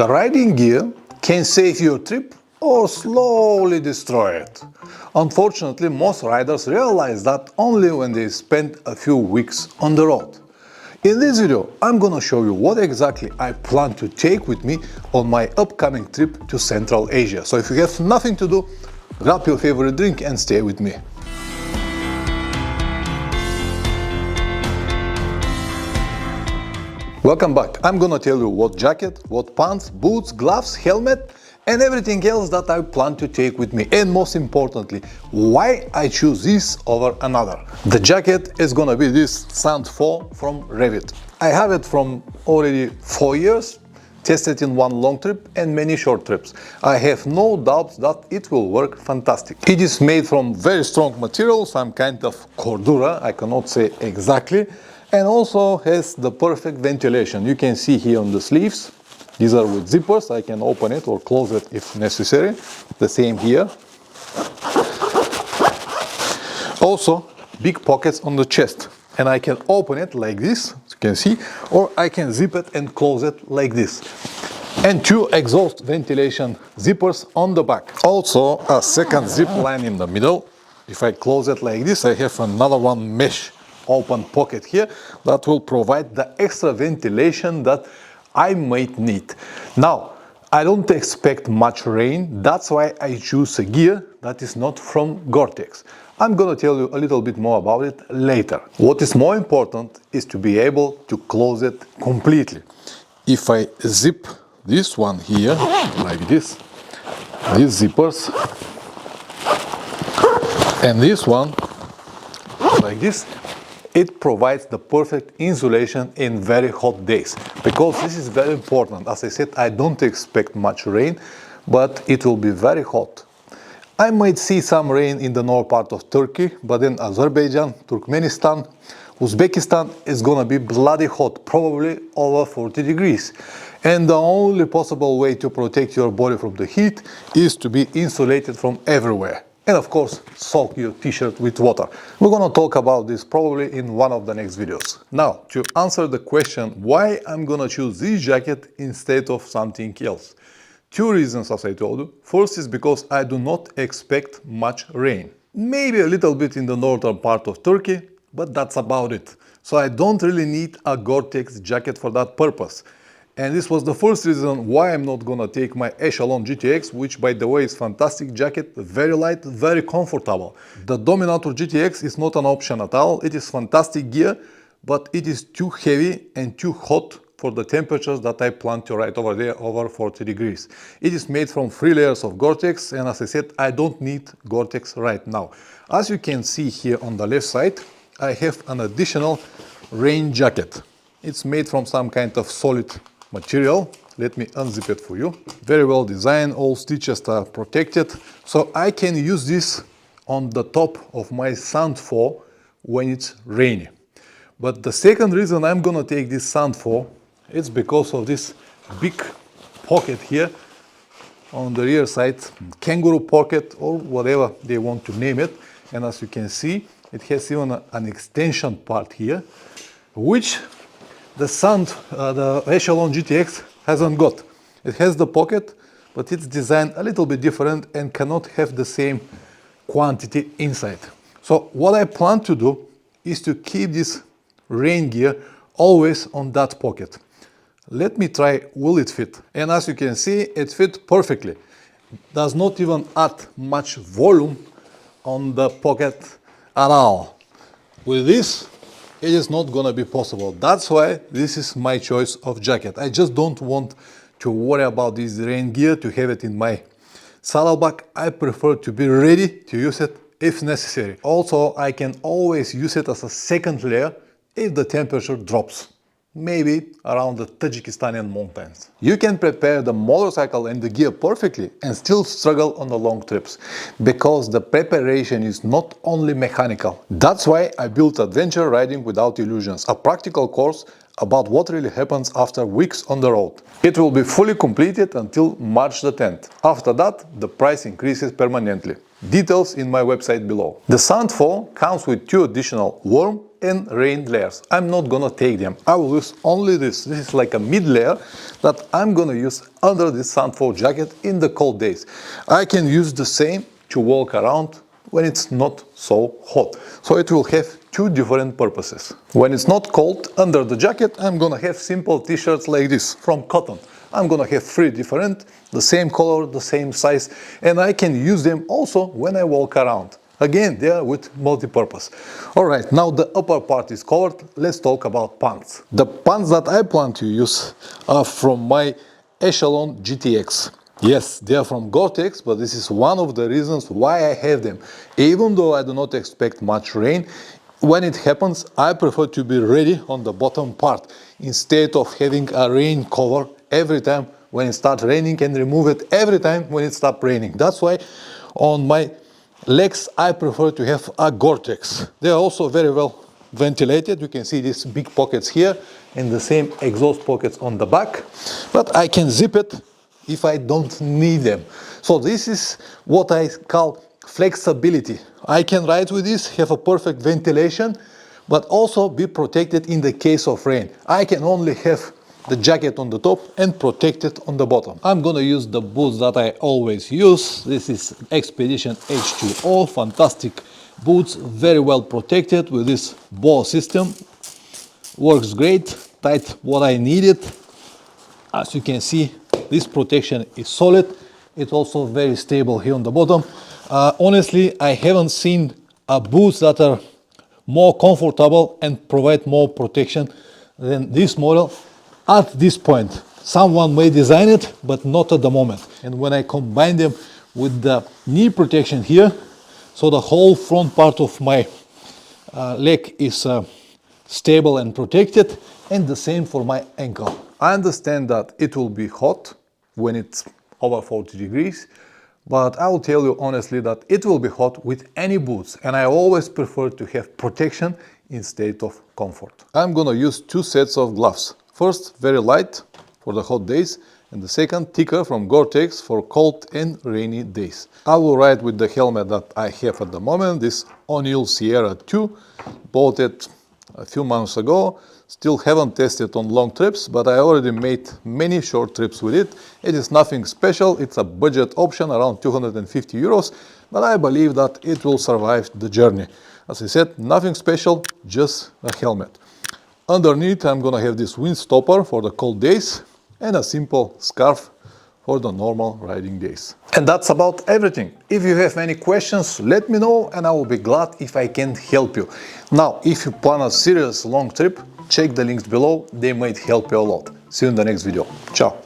The riding gear can save your trip or slowly destroy it. Unfortunately, most riders realize that only when they spend a few weeks on the road. In this video, I'm gonna show you what exactly I plan to take with me on my upcoming trip to Central Asia. So if you have nothing to do, grab your favorite drink and stay with me. Welcome back. I'm gonna tell you what jacket, what pants, boots, gloves, helmet and everything else that I plan to take with me. And most importantly, why I choose this over another. The jacket is gonna be this Sand 4 from Revit. I have it from already 4 years, tested in one long trip and many short trips. I have no doubts that it will work fantastic. It is made from very strong material, some kind of cordura, I cannot say exactly, and also has the perfect ventilation. You can see here on the sleeves, these are with zippers. I can open it or close it if necessary. The same here. Also, big pockets on the chest, and I can open it like this, as you can see, or I can zip it and close it like this. And two exhaust ventilation zippers on the back. Also, a second zip line in the middle. If I close it like this, I have another one mesh open pocket here that will provide the extra ventilation that I might need. Now, I don't expect much rain, that's why I choose a gear that is not from Gore-Tex. I'm gonna tell you a little bit more about it later. What is more important is to be able to close it completely. If I zip this one here, like this, these zippers, and this one, like this, it provides the perfect insulation in very hot days, because this is very important. As I said, I don't expect much rain, but it will be very hot. I might see some rain in the north part of Turkey, but in Azerbaijan, Turkmenistan, Uzbekistan is gonna be bloody hot, probably over 40 degrees. And the only possible way to protect your body from the heat is to be insulated from everywhere. And of course, soak your t-shirt with water. We're gonna talk about this probably in one of the next videos. Now, to answer the question why I'm gonna choose this jacket instead of something else. Two reasons, as I told you. First is because I do not expect much rain. Maybe a little bit in the northern part of Turkey, but that's about it. So I don't really need a Gore-Tex jacket for that purpose. And this was the first reason why I'm not gonna take my Echelon GTX, which by the way is fantastic jacket, very light, very comfortable. The Dominator GTX is not an option at all, it is fantastic gear, but it is too heavy and too hot for the temperatures that I plan to ride over there, over 40 degrees. It is made from 3 layers of Gore-Tex, and as I said, I don't need Gore-Tex right now. As you can see here on the left side, I have an additional rain jacket. It's made from some kind of solid material. Let me unzip it for you. Very well designed, all stitches are protected. So I can use this on the top of my Sand 4 when it's rainy. But the second reason I'm gonna take this Sand 4 is because of this big pocket here on the rear side, kangaroo pocket or whatever they want to name it. And as you can see, it has even an extension part here, which the Echelon GTX hasn't got. It has the pocket, but it's designed a little bit different and cannot have the same quantity inside. So what I plan to do is to keep this rain gear always on that pocket. Let me try, will it fit? And as you can see, it fits perfectly. Does not even add much volume on the pocket at all. With this, it is not gonna be possible. That's why this is my choice of jacket. I just don't want to worry about this rain gear, to have it in my saddlebag. I prefer to be ready to use it if necessary. Also, I can always use it as a second layer if the temperature drops. Maybe around the Tajikistani mountains. You can prepare the motorcycle and the gear perfectly and still struggle on the long trips, because the preparation is not only mechanical. That's why I built Adventure Riding Without Illusions, a practical course about what really happens after weeks on the road. It will be fully completed until March the 10th. After that, the price increases permanently. Details in my website below. The Sand 4 comes with 2 additional warm and rain layers. I'm not gonna take them. I will use only this. This is like a mid layer that I'm gonna use under this sunfall jacket in the cold days. I can use the same to walk around when it's not so hot. So it will have two different purposes. When it's not cold under the jacket, I'm gonna have simple t-shirts like this from cotton. I'm gonna have three different, the same color, the same size, and I can use them also when I walk around. Again, they are with multi-purpose. Alright, now the upper part is covered. Let's talk about pants. The pants that I plan to use are from my Echelon GTX. Yes, they are from Gore-Tex, but this is one of the reasons why I have them. Even though I do not expect much rain, when it happens, I prefer to be ready on the bottom part instead of having a rain cover every time when it starts raining and remove it every time when it stops raining. That's why on my legs I prefer to have a Gore-Tex. They are also very well ventilated. You can see these big pockets here and the same exhaust pockets on the back, but I can zip it if I don't need them. So this is what I call flexibility. I can ride with this, have a perfect ventilation, but also be protected in the case of rain. I can only have the jacket on the top and protected on the bottom. I'm gonna use the boots that I always use. This is Expedition H2O, fantastic boots, very well protected with this ball system. Works great, tight what I needed. As you can see, this protection is solid. It's also very stable here on the bottom. Honestly, I haven't seen boots that are more comfortable and provide more protection than this model at this point. Someone may design it, but not at the moment. And when I combine them with the knee protection here, so the whole front part of my leg is stable and protected, and the same for my ankle. I understand that it will be hot when it's over 40 degrees, but I will tell you honestly that it will be hot with any boots, and I always prefer to have protection instead of comfort. I'm gonna use two sets of gloves. First, very light for the hot days, and the second, thicker from Gore-Tex for cold and rainy days. I will ride with the helmet that I have at the moment, this O'Neill Sierra 2, bought it a few months ago. Still haven't tested on long trips, but I already made many short trips with it. It is nothing special, it's a budget option around 250 euros, but I believe that it will survive the journey. As I said, nothing special, just a helmet. Underneath I'm gonna have this wind stopper for the cold days and a simple scarf for the normal riding days. And that's about everything. If you have any questions, let me know and I will be glad if I can help you. Now, if you plan a serious long trip, check the links below, they might help you a lot. See you in the next video. Ciao!